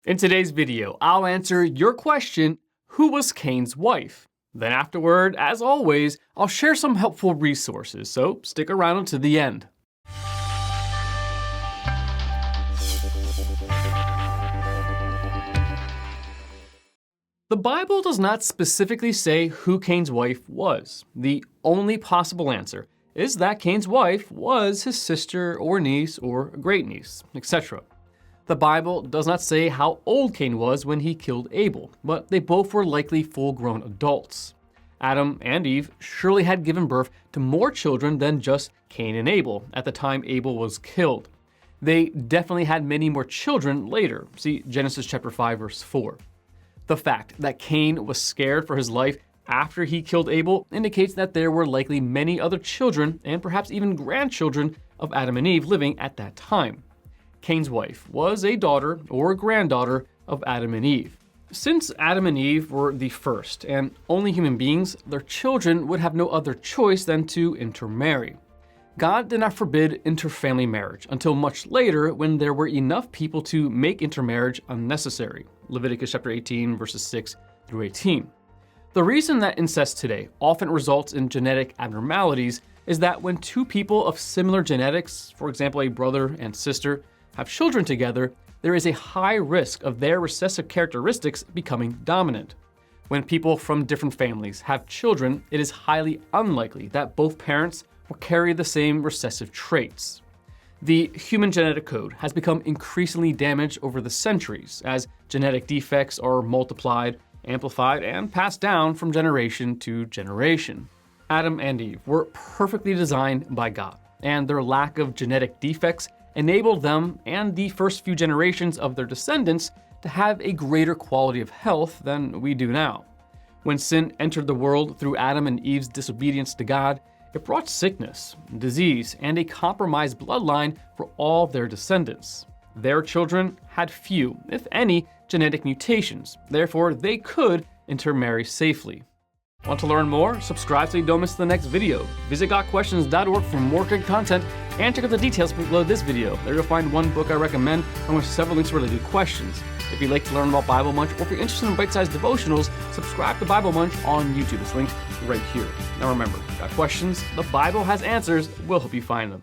In today's video, I'll answer your question, who was Cain's wife? Then afterward, as always, I'll share some helpful resources, so stick around until the end. The Bible does not specifically say who Cain's wife was. The only possible answer is that Cain's wife was his sister or niece or great-niece, etc. The Bible does not say how old Cain was when he killed Abel, but they both were likely full-grown adults. Adam and Eve surely had given birth to more children than just Cain and Abel at the time Abel was killed. They definitely had many more children later. See Genesis chapter 5, verse 4. The fact that Cain was scared for his life after he killed Abel indicates that there were likely many other children and perhaps even grandchildren of Adam and Eve living at that time. Cain's wife was a daughter or granddaughter of Adam and Eve. Since Adam and Eve were the first and only human beings, their children would have no other choice than to intermarry. God did not forbid interfamily marriage until much later when there were enough people to make intermarriage unnecessary. Leviticus chapter 18, verses 6 through 18. The reason that incest today often results in genetic abnormalities is that when two people of similar genetics, for example a brother and sister, have children together, there is a high risk of their recessive characteristics becoming dominant. When people from different families have children, it is highly unlikely that both parents will carry the same recessive traits. The human genetic code has become increasingly damaged over the centuries as genetic defects are multiplied, amplified, and passed down from generation to generation. Adam and Eve were perfectly designed by God, and their lack of genetic defects enabled them and the first few generations of their descendants to have a greater quality of health than we do now. When sin entered the world through Adam and Eve's disobedience to God, it brought sickness, disease, and a compromised bloodline for all their descendants. Their children had few, if any, genetic mutations, therefore they could intermarry safely. Want to learn more? Subscribe so you don't miss the next video. Visit gotquestions.org for more good content and check out the details below this video. There you'll find one book I recommend along with several links related to questions. If you'd like to learn about Bible Munch or if you're interested in bite-sized devotionals, subscribe to Bible Munch on YouTube. It's linked right here. Now remember, got questions? The Bible has answers. We'll help you find them.